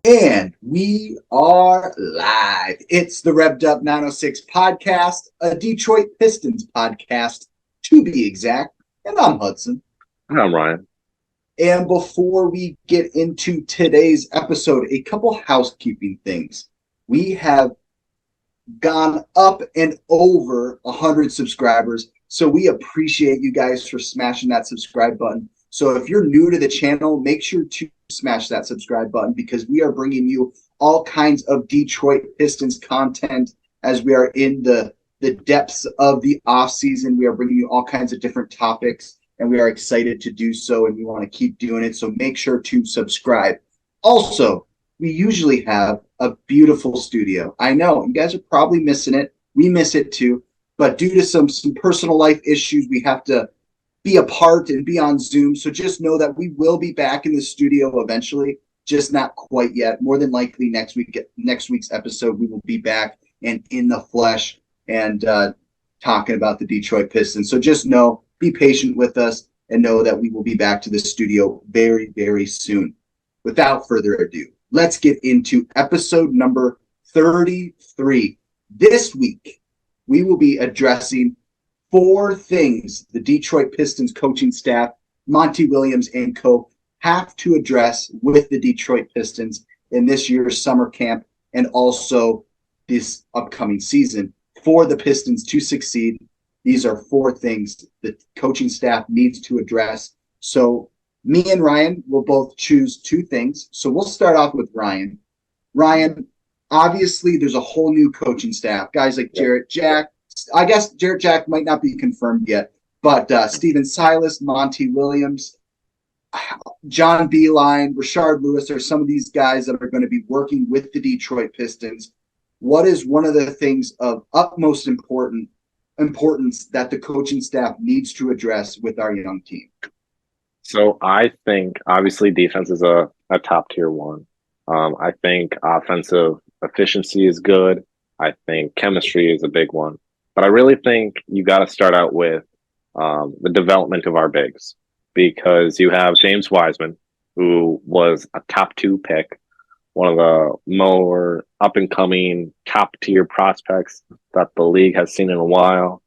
And we are live. It's the Revved Up 906 podcast, a Detroit Pistons podcast, to be exact. And I'm Hudson. And I'm Ryan. And before we get into today's episode, a couple housekeeping things. We have gone up and over 100 subscribers, so we appreciate you guys for smashing that subscribe button. So if you're new to the channel, make sure to smash that subscribe button because we are bringing you all kinds of Detroit Pistons content as we are in the depths of the off season. We are bringing you all kinds of different topics, and we are excited to do so, and we want to keep doing it. So make sure to subscribe. Also, we usually have a beautiful studio. I know you guys are probably missing it. We miss it too, but due to some personal life issues, we have to be apart and be on Zoom. So just know that we will be back in the studio eventually, just not quite yet. More than likely next week's episode, we will be back and in the flesh and talking about the Detroit Pistons. So just know, be patient with us and know that we will be back to the studio very, very soon. Without further ado, let's get into episode number 33. This week, we will be addressing 4 things the Detroit Pistons coaching staff, Monty Williams and co, have to address with the Detroit Pistons in this year's summer camp and also this upcoming season for the Pistons to succeed. These are 4 things the coaching staff needs to address. So me and Ryan will both choose 2 things. So we'll start off with Ryan. Ryan, obviously there's a whole new coaching staff. Guys like Jarrett Jack. I guess Jarrett Jack might not be confirmed yet, but Steven Silas, Monty Williams, John Beilein, Rashard Lewis are some of these guys that are going to be working with the Detroit Pistons. What is one of the things of utmost importance that the coaching staff needs to address with our young team? So I think obviously defense is a top tier one. I think offensive efficiency is good. I think chemistry is a big one. But I really think you got to start out with the development of our bigs, because you have James Wiseman, who was a top 2 pick, one of the more up-and-coming top-tier prospects that the league has seen in a while,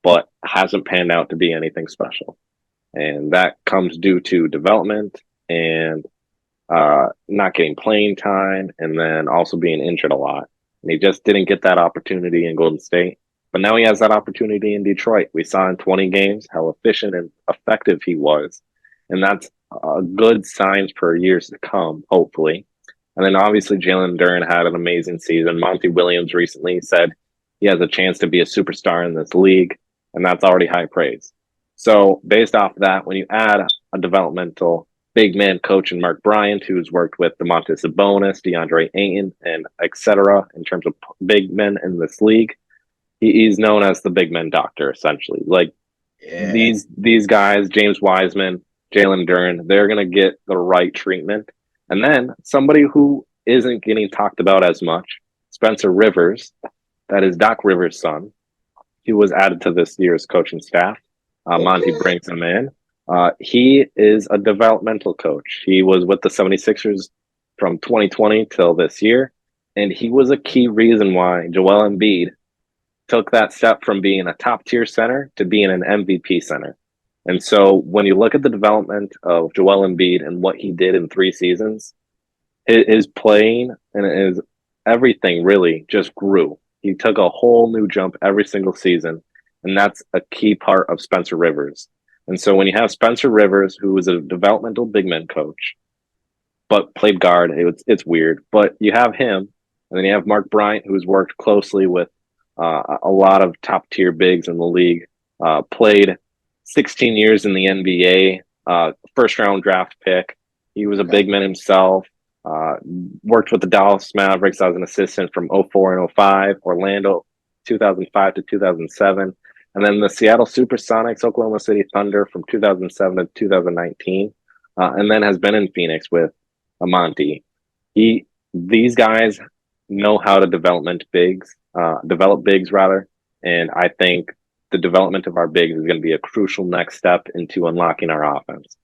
but hasn't panned out to be anything special. And that comes due to development and not getting playing time, and then also being injured a lot. And he just didn't get that opportunity in Golden State. But now he has that opportunity in Detroit. We saw in 20 games how efficient and effective he was. And that's a good signs for years to come, hopefully. And then obviously Jalen Duren had an amazing season. Monty Williams recently said he has a chance to be a superstar in this league, and that's already high praise. So based off that, when you add a developmental big man coach in Mark Bryant, who's worked with DeMontis Sabonis, DeAndre Ayton, and et cetera, in terms of big men in this league, he's known as the big men doctor, essentially. Like these guys, James Wiseman, Jalen Duren, they're going to get the right treatment. And then somebody who isn't getting talked about as much, Spencer Rivers, that is Doc Rivers' son. He was added to this year's coaching staff. Monty brings him in. He is a developmental coach. He was with the 76ers from 2020 till this year. And he was a key reason why Joel Embiid took that step from being a top-tier center to being an MVP center. And so when you look at the development of Joel Embiid and what he did in 3 seasons, his playing and his everything really just grew. He took a whole new jump every single season, and that's a key part of Spencer Rivers. And so when you have Spencer Rivers, who is a developmental big man coach, but played guard, it's weird. But you have him, and then you have Mark Bryant, who's worked closely with a lot of top-tier bigs in the league, played 16 years in the NBA, first-round draft pick. He was a big man himself, worked with the Dallas Mavericks as an assistant from 04 and 05, Orlando 2005 to 2007, and then the Seattle Supersonics, Oklahoma City Thunder from 2007 to 2019, and then has been in Phoenix with Monty. These guys know how to develop bigs, and I think the development of our bigs is going to be a crucial next step into unlocking our offense.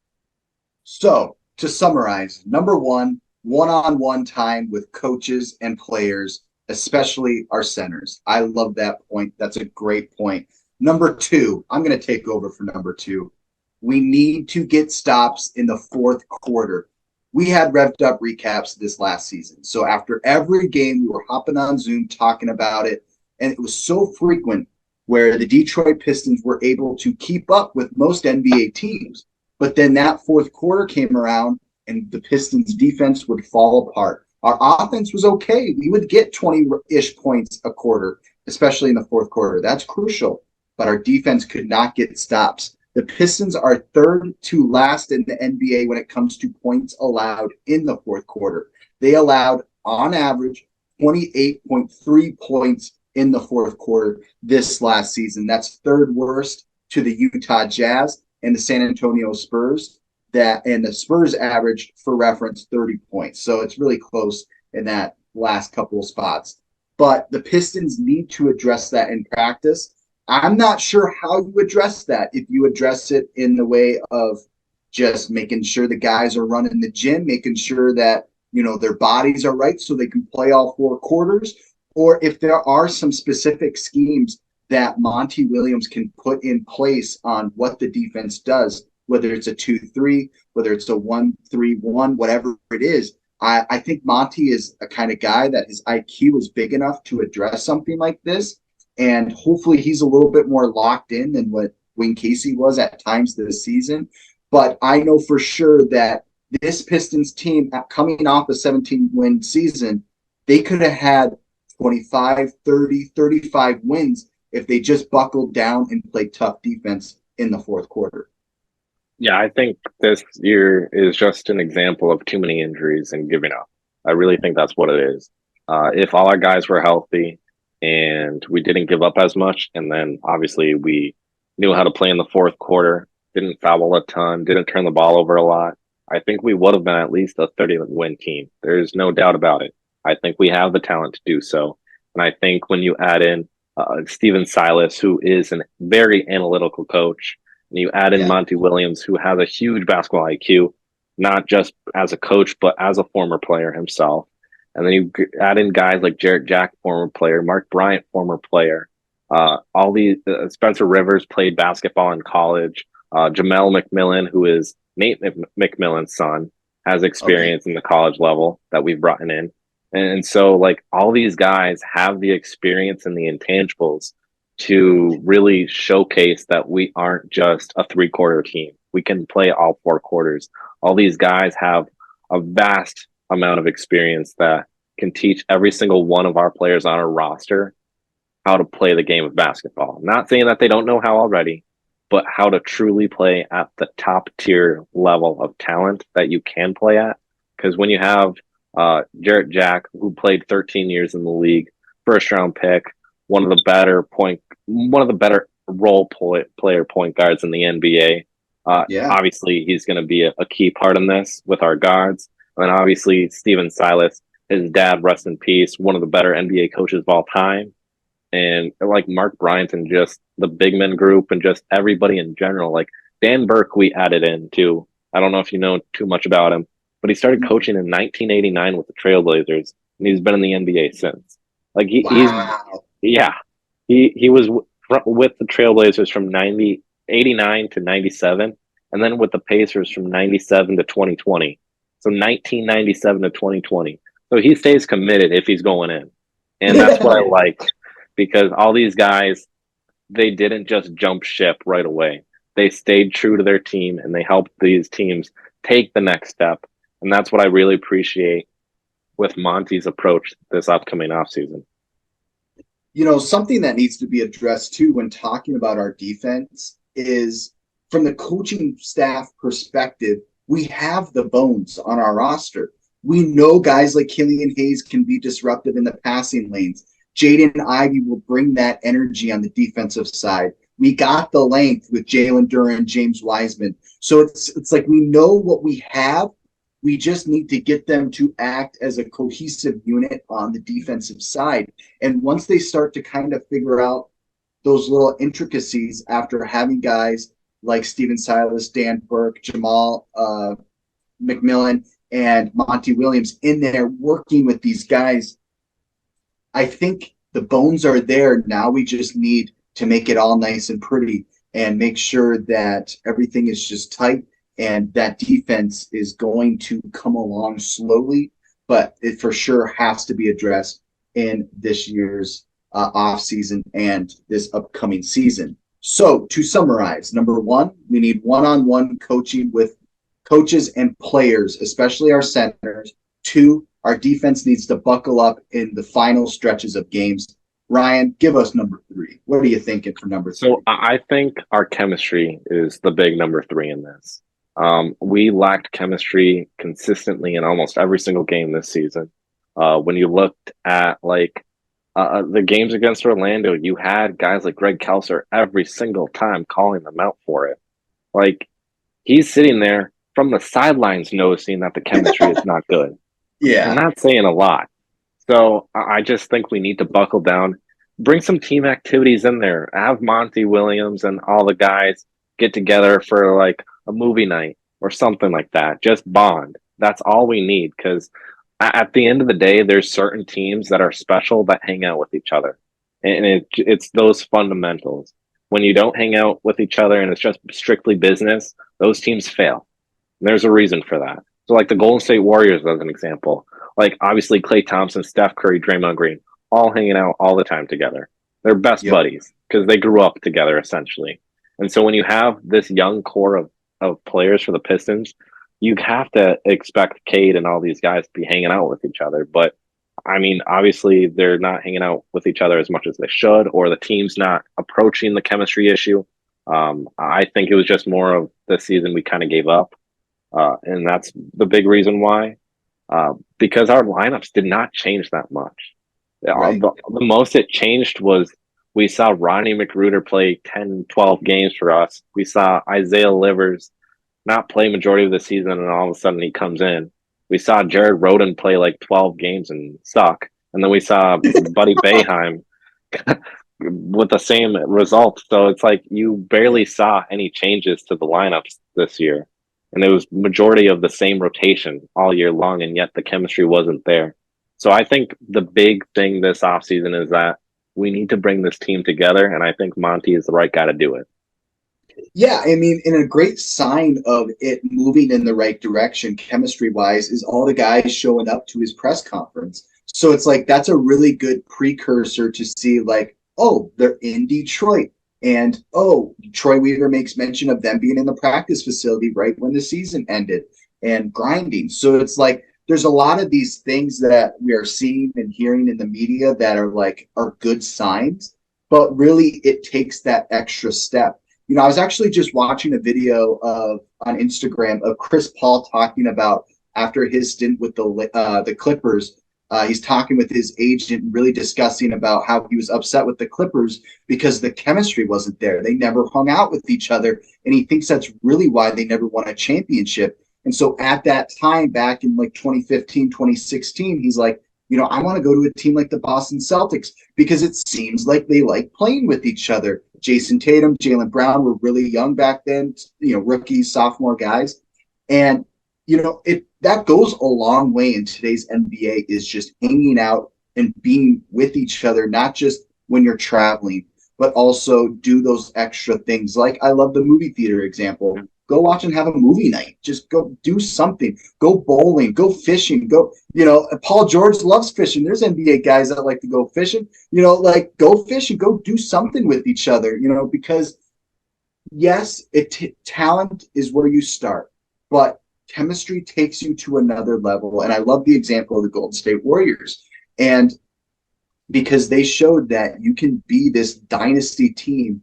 So, to summarize, number 1, one-on-one time with coaches and players, especially our centers. I love that point. That's a great point. Number two, I'm going to take over for number two. We need to get stops in the fourth quarter. We had Revved Up recaps this last season. So after every game, we were hopping on Zoom talking about it. And it was so frequent where the Detroit Pistons were able to keep up with most NBA teams. But then that fourth quarter came around and the Pistons defense would fall apart. Our offense was okay. We would get 20-ish points a quarter, especially in the fourth quarter. That's crucial. But our defense could not get stops. The Pistons are third to last in the NBA when it comes to points allowed in the fourth quarter. They allowed, on average, 28.3 points in the fourth quarter this last season. That's third worst to the Utah Jazz and the San Antonio Spurs. And the Spurs averaged, for reference, 30 points. So it's really close in that last couple of spots. But the Pistons need to address that in practice. I'm not sure how you address that. If you address it in the way of just making sure the guys are running the gym, making sure that, their bodies are right so they can play all four quarters, or if there are some specific schemes that Monty Williams can put in place on what the defense does, whether it's a 2-3, whether it's a 1-3-1, whatever it is. I think Monty is a kind of guy that his IQ is big enough to address something like this. And hopefully he's a little bit more locked in than what Wayne Casey was at times this season. But I know for sure that this Pistons team, coming off a 17-win season, they could have had 25, 30, 35 wins if they just buckled down and played tough defense in the fourth quarter. Yeah, I think this year is just an example of too many injuries and giving up. I really think that's what it is. If all our guys were healthy, and we didn't give up as much. And then obviously we knew how to play in the fourth quarter, didn't foul a ton, didn't turn the ball over a lot. I think we would have been at least a 30-win team. There's no doubt about it. I think we have the talent to do so. And I think when you add in Steven Silas, who is a very analytical coach, and you add in Monty Williams, who has a huge basketball IQ, not just as a coach, but as a former player himself. And then you add in guys like Jarrett Jack, former player, Mark Bryant, former player. All these Spencer Rivers played basketball in college. Jamel McMillan, who is Nate McMillan's son, has experience in the college level that we've brought in. And so, all these guys have the experience and the intangibles to really showcase that we aren't just a three-quarter team. We can play all four quarters. All these guys have a vast amount of experience that can teach every single one of our players on our roster how to play the game of basketball. Not saying that they don't know how already, but how to truly play at the top tier level of talent that you can play at. Because when you have Jarrett Jack, who played 13 years in the league, first round pick, one of the better role player point guards in the NBA. Obviously, he's going to be a key part in this with our guards. And obviously, Steven Silas, his dad, rest in peace, one of the better NBA coaches of all time. And Mark Bryant and just the big men group and just everybody in general. Dan Burke, we added in too. I don't know if you know too much about him, but he started coaching in 1989 with the Trailblazers, and he's been in the NBA since. He was with the Trailblazers from 89 to 97, and then with the Pacers from 97 to 2020. So 1997 to 2020. So he stays committed if he's going in. And that's what I like, because all these guys, they didn't just jump ship right away. They stayed true to their team, and they helped these teams take the next step. And that's what I really appreciate with Monty's approach this upcoming offseason. Something that needs to be addressed too when talking about our defense is, from the coaching staff perspective, we have the bones on our roster. We know guys like Killian Hayes can be disruptive in the passing lanes. Jaden Ivey will bring that energy on the defensive side. We got the length with Jalen Duren, James Wiseman. So it's we know what we have. We just need to get them to act as a cohesive unit on the defensive side. And once they start to kind of figure out those little intricacies after having guys like Steven Silas, Dan Burke, Jamal McMillan, and Monty Williams in there working with these guys. I think the bones are there. Now we just need to make it all nice and pretty and make sure that everything is just tight and that defense is going to come along slowly, but it for sure has to be addressed in this year's off season and this upcoming season. So to summarize, number one, we need one-on-one coaching with coaches and players, especially our centers. Two, our defense needs to buckle up in the final stretches of games. Ryan, give us number three. What are you thinking for number three? So I think our chemistry is the big number three in this. We lacked chemistry consistently in almost every single game this season. When you looked at the games against Orlando, you had guys like Greg Kelser every single time calling them out for it. Like, he's sitting there from the sidelines noticing that the chemistry is not good. Yeah. I'm not saying a lot. So I just think we need to buckle down, bring some team activities in there, have Monty Williams and all the guys get together for like a movie night or something like that. Just bond. That's all we need, because at the end of the day, there's certain teams that are special that hang out with each other. And it's those fundamentals. When you don't hang out with each other and it's just strictly business, those teams fail. And there's a reason for that. So like the Golden State Warriors, as an example, like obviously Klay Thompson, Steph Curry, Draymond Green, all hanging out all the time together. They're best buddies because they grew up together essentially. And so when you have this young core of players for the Pistons, you have to expect Cade and all these guys to be hanging out with each other. But I mean, obviously they're not hanging out with each other as much as they should, or the team's not approaching the chemistry issue. I think it was just more of the season we kind of gave up. And that's the big reason why, because our lineups did not change that much. Right. The most it changed was we saw Ronnie McGruder play 10, 12 games for us. We saw Isaiah Livers not play majority of the season, and all of a sudden he comes in. We saw Jared Roden play like 12 games and suck. And then we saw Buddy Boeheim with the same result. So it's like you barely saw any changes to the lineups this year. And it was majority of the same rotation all year long, and yet the chemistry wasn't there. So I think the big thing this offseason is that we need to bring this team together, and I think Monty is the right guy to do it. Yeah, I mean, and a great sign of it moving in the right direction, chemistry-wise, is all the guys showing up to his press conference. So it's like that's a really good precursor to see, like, oh, they're in Detroit. And, oh, Troy Weaver makes mention of them being in the practice facility right when the season ended and grinding. So it's like there's a lot of these things that we are seeing and hearing in the media that are good signs, but really it takes that extra step. You know, I was actually just watching a video on Instagram of Chris Paul talking about after his stint with the Clippers. He's talking with his agent, really discussing about how he was upset with the Clippers because the chemistry wasn't there. They never hung out with each other, and he thinks that's really why they never won a championship. And so at that time, back in like 2015, 2016, he's like, you know, I want to go to a team like the Boston Celtics because it seems like they like playing with each other. Jason Tatum, Jaylen Brown were really young back then, you know, rookies, sophomore guys. And, you know, that goes a long way in today's NBA, is just hanging out and being with each other, not just when you're traveling, but also do those extra things. Like I love the movie theater example. Go watch and have a movie night. Just go do something. Go bowling. Go fishing. Go, you know, Paul George loves fishing. There's NBA guys that like to go fishing. You know, like go fishing. Go do something with each other, you know, because yes, talent is where you start, but chemistry takes you to another level. And I love the example of the Golden State Warriors. And because they showed that you can be this dynasty team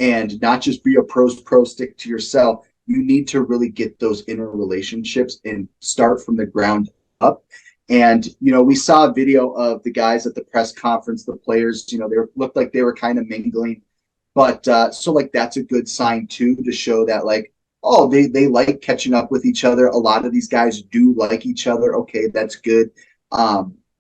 and not just be a pro stick to yourself. You need to really get those inner relationships and start from the ground up. And, you know, we saw a video of the guys at the press conference, the players, you know, they looked like they were kind of mingling. But so like that's a good sign too, to show that like, oh, they like catching up with each other. A lot of these guys do like each other. Okay, that's good.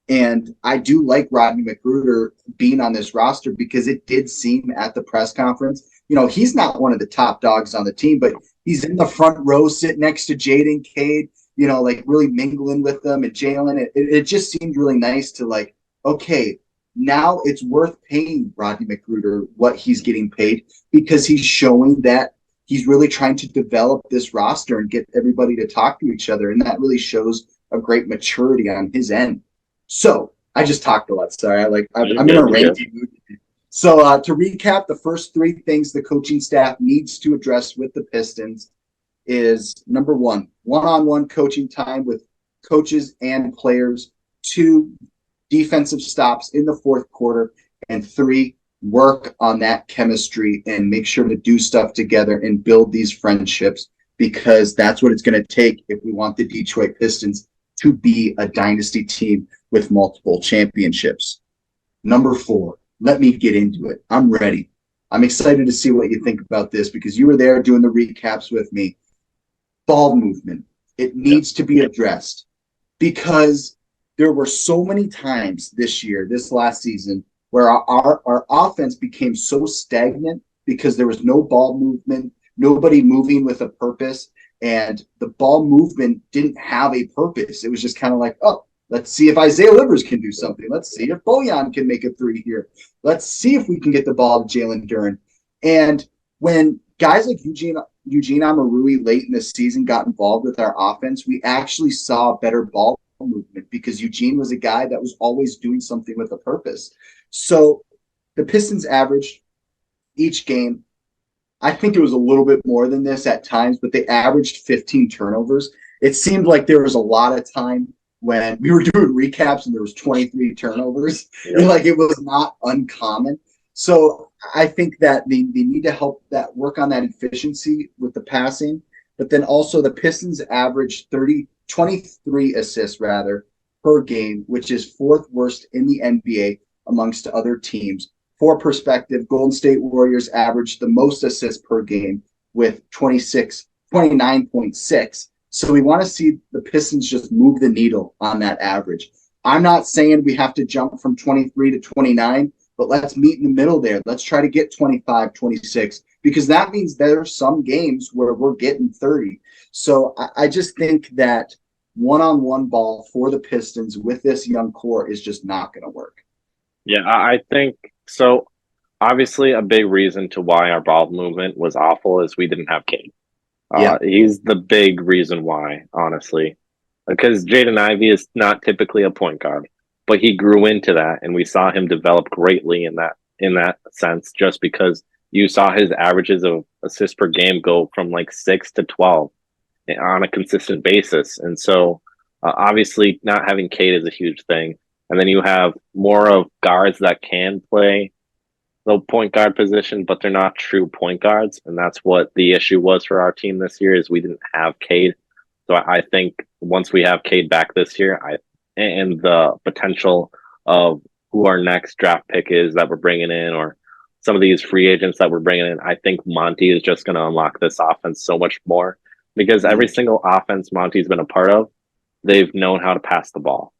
And I do like Rodney McGruder being on this roster because it did seem at the press conference, you know, he's not one of the top dogs on the team, but he's in the front row sitting next to Jaden Cade. like really mingling with them and Jalen. It just seemed really nice to like, okay, now it's worth paying Rodney McGruder what he's getting paid because he's showing that he's really trying to develop this roster and get everybody to talk to each other. And that really shows a great maturity on his end. So I just talked a lot. Sorry. I'm in a ranty mood. So to recap, the first three things the coaching staff needs to address with the Pistons is number one-on-one coaching time with coaches and players. 2, defensive stops in the fourth quarter. And 3, work on that chemistry and make sure to do stuff together and build these friendships because that's what it's going to take if we want the Detroit Pistons to be a dynasty team with multiple championships. Number 4, let me get into it. I'm ready. I'm excited to see what you think about this because you were there doing the recaps with me. Ball movement. It needs to be addressed because there were so many times this last season, where our offense became so stagnant because there was no ball movement, nobody moving with a purpose, and the ball movement didn't have a purpose. It was just kind of like, oh, let's see if Isaiah Livers can do something. Let's see if Bojan can make a 3 here. Let's see if we can get the ball to Jalen Duren. And when guys like Eugene Amarui late in the season got involved with our offense, we actually saw better ball movement because Eugene was a guy that was always doing something with a purpose. So the Pistons averaged each game, I think it was a little bit more than this at times, but they averaged 15 turnovers. It seemed like there was a lot of time when we were doing recaps and there was 23 turnovers. Yeah. Like it was not uncommon. So I think that they need to help that work on that efficiency with the passing. But then also the Pistons averaged 23 assists per game, which is 4th worst in the NBA amongst other teams. For perspective, Golden State Warriors averaged the most assists per game with 29.6. So we want to see the Pistons just move the needle on that average. I'm not saying we have to jump from 23 to 29, but let's meet in the middle there. Let's try to get 25, 26, because that means there are some games where we're getting 30. So I just think that one-on-one ball for the Pistons with this young core is just not going to work. Yeah, I think so. Obviously, a big reason to why our ball movement was awful is we didn't have Cade. He's the big reason why, honestly, because Jaden Ivey is not typically a point guard, but he grew into that, and we saw him develop greatly in that sense. Just because you saw his averages of assists per game go from like 6 to 12 on a consistent basis, and so obviously not having Cade is a huge thing. And then you have more of guards that can play the point guard position, but they're not true point guards. And that's what the issue was for our team this year is we didn't have Cade. So I think once we have Cade back this year, and the potential of who our next draft pick is that we're bringing in, or some of these free agents that we're bringing in, I think Monty is just going to unlock this offense so much more because every single offense Monty's been a part of, they've known how to pass the ball.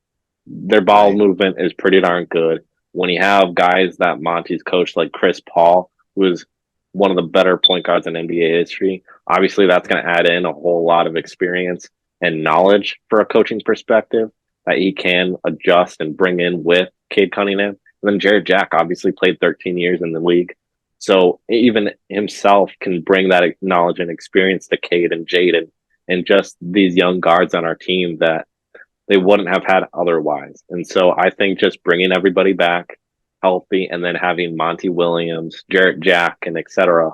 Their ball movement is pretty darn good. When you have guys that Monty's coached like Chris Paul, who is one of the better point guards in NBA history, obviously that's going to add in a whole lot of experience and knowledge for a coaching perspective that he can adjust and bring in with Cade Cunningham. And then Jared Jack obviously played 13 years in the league. So even himself can bring that knowledge and experience to Cade and Jaden and just these young guards on our team that they wouldn't have had otherwise. And so I think just bringing everybody back healthy and then having Monty Williams, Jarrett Jack, and etc.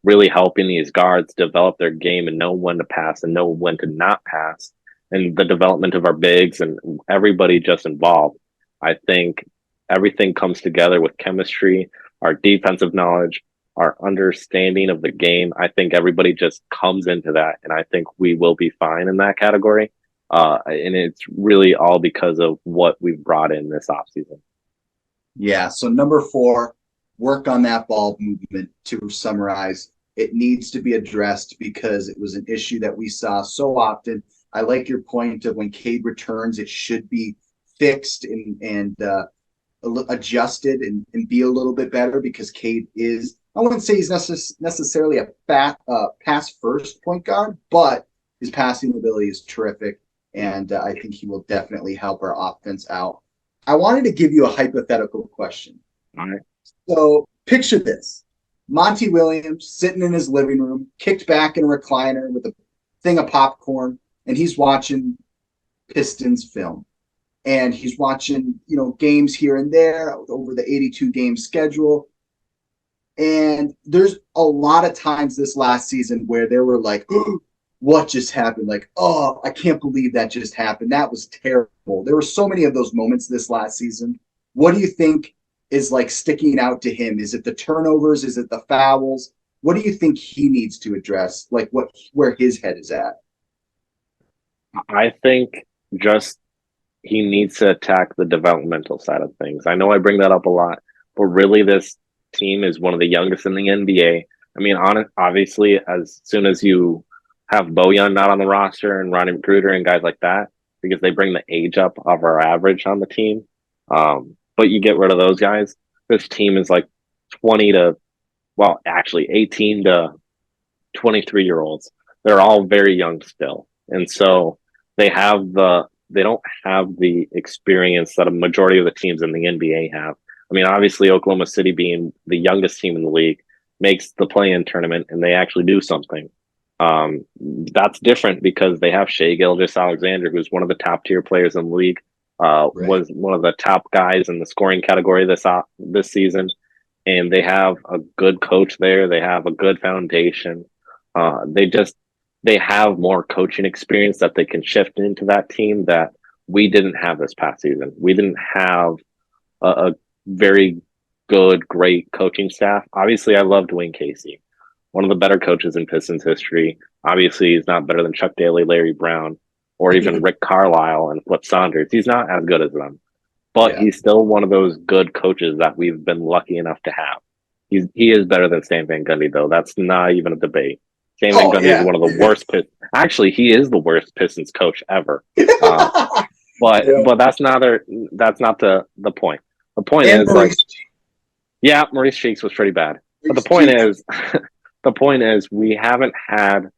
really helping these guards develop their game and know when to pass and know when to not pass, and the development of our bigs and everybody just involved. I think everything comes together with chemistry, our defensive knowledge, our understanding of the game. I think everybody just comes into that, and I think we will be fine in that category. And it's really all because of what we've brought in this offseason. Yeah, so number 4, work on that ball movement. To summarize, it needs to be addressed because it was an issue that we saw so often. I like your point of when Cade returns, it should be fixed and adjusted and be a little bit better because Cade is, I wouldn't say he's necessarily a pass-first point guard, but his passing ability is terrific. and I think he will definitely help our offense out. I wanted to give you a hypothetical question. All right. So picture this. Monty Williams sitting in his living room, kicked back in a recliner with a thing of popcorn, and he's watching Pistons film. And he's watching, games here and there over the 82 game schedule. And there's a lot of times this last season where they were like, oh, what just happened? Like, oh, I can't believe that just happened. That was terrible. There were so many of those moments this last season. What do you think is like sticking out to him? Is it the turnovers? Is it the fouls? What do you think he needs to address? Like where his head is at? I think just he needs to attack the developmental side of things. I know I bring that up a lot, but really this team is one of the youngest in the NBA. I mean, obviously, as soon as you have Bojan not on the roster and Ronnie Magruder and guys like that, because they bring the age up of our average on the team. But you get rid of those guys. This team is like 18 to 23-year-olds. They're all very young still. And so they don't have the experience that a majority of the teams in the NBA have. I mean, obviously, Oklahoma City being the youngest team in the league makes the play-in tournament, and they actually do something. That's different because they have Shai Gilgeous-Alexander, who's one of the top-tier players in the league, was one of the top guys in the scoring category this season, and they have a good coach there. They have a good foundation. They have more coaching experience that they can shift into that team that we didn't have this past season. We didn't have a very good, great coaching staff. Obviously, I love Dwayne Casey, one of the better coaches in Pistons history. Obviously, he's not better than Chuck Daly, Larry Brown, or even Rick Carlisle and Flip Saunders. He's not as good as them, but he's still one of those good coaches that we've been lucky enough to have. He is better than Stan Van Gundy, though. That's not even a debate. Stan Van Gundy is one of the worst Pistons. Actually, he is the worst Pistons coach ever. But that's not the point. The point is Maurice Cheeks was pretty bad. But the point is we haven't had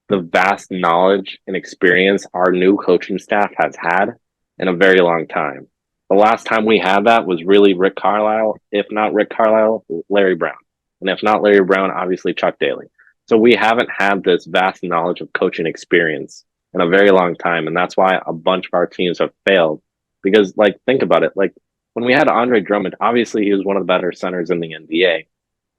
the vast knowledge and experience our new coaching staff has had in a very long time. The last time we had that was really Rick Carlisle. If not Rick Carlisle, Larry Brown. And if not Larry Brown, obviously Chuck Daly. So we haven't had this vast knowledge of coaching experience in a very long time. And that's why a bunch of our teams have failed. Because, think about it. When we had Andre Drummond, obviously he was one of the better centers in the NBA.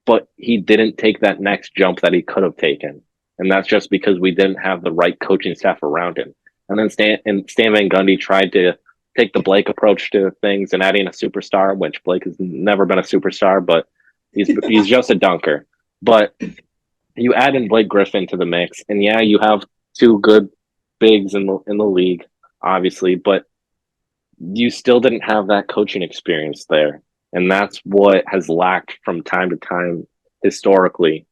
But he didn't take that next jump that he could have taken. And that's just because we didn't have the right coaching staff around him. And then Stan Van Gundy tried to take the Blake approach to things and adding a superstar, which Blake has never been a superstar, but he's just a dunker. But you add in Blake Griffin to the mix, and you have two good bigs in the league, obviously, but you still didn't have that coaching experience there. And that's what has lacked from time to time historically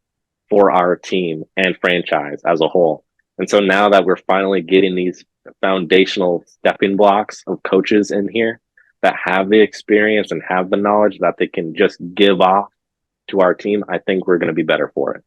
for our team and franchise as a whole. And so now that we're finally getting these foundational stepping blocks of coaches in here that have the experience and have the knowledge that they can just give off to our team, I think we're going to be better for it.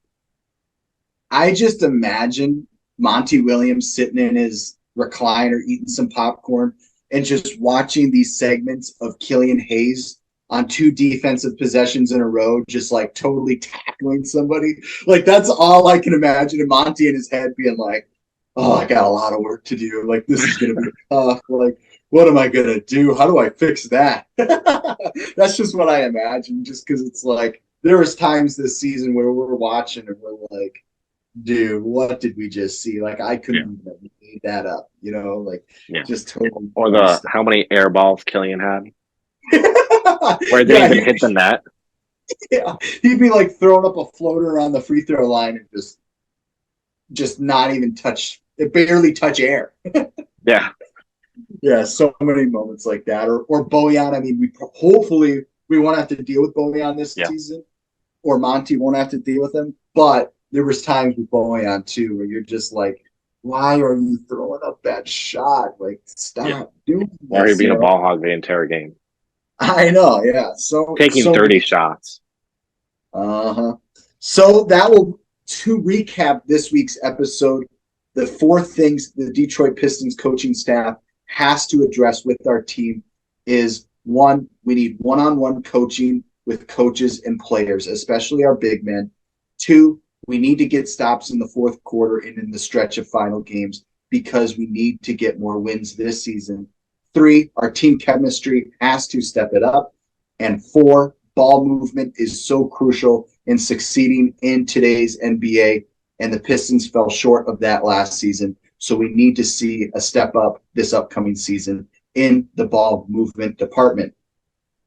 I just imagine Monty Williams sitting in his recliner, eating some popcorn, and just watching these segments of Killian Hayes on two defensive possessions in a row, just totally tackling somebody. That's all I can imagine. And Monty in his head being like, oh, I got a lot of work to do. This is going to be tough. What am I going to do? How do I fix that? That's just what I imagine, just because it's there was times this season where we're watching and we're like, dude, what did we just see? I couldn't even made that up, just totally. Or how many air balls Killian had. Where they didn't even hit the net. Yeah, he'd be throwing up a floater on the free throw line and just not even barely touch air. Yeah, so many moments like that. Or Bojan. I mean, hopefully we won't have to deal with Bojan this season, or Monty won't have to deal with him. But there was times with Bojan too where you're just why are you throwing up that shot? Stop doing this. Or you're being a ball hog the entire game. I know, yeah. So taking 30 shots. So that will, to recap this week's episode, The 4 things the Detroit Pistons coaching staff has to address with our team is 1, we need one-on-one coaching with coaches and players, especially our big men. 2, we need to get stops in the fourth quarter and in the stretch of final games because we need to get more wins this season. 3, our team chemistry has to step it up. And 4, ball movement is so crucial in succeeding in today's NBA, and the Pistons fell short of that last season. So we need to see a step up this upcoming season in the ball movement department.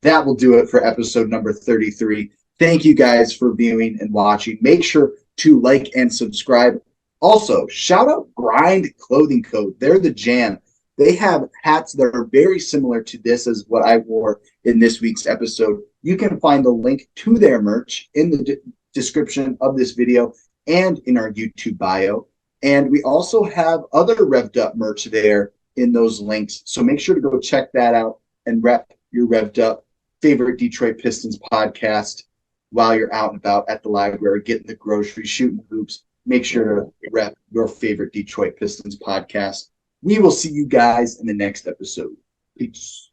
That will do it for episode number 33. Thank you guys for viewing and watching. Make sure to like and subscribe. Also, shout out Grind Clothing Co. They're the jam. They have hats that are very similar to this as what I wore in this week's episode. You can find the link to their merch in the description of this video and in our YouTube bio. And we also have other Revved Up merch there in those links. So make sure to go check that out and rep your Revved Up favorite Detroit Pistons podcast while you're out and about at the library, getting the groceries, shooting hoops. Make sure to rep your favorite Detroit Pistons podcast. We will see you guys in the next episode. Peace.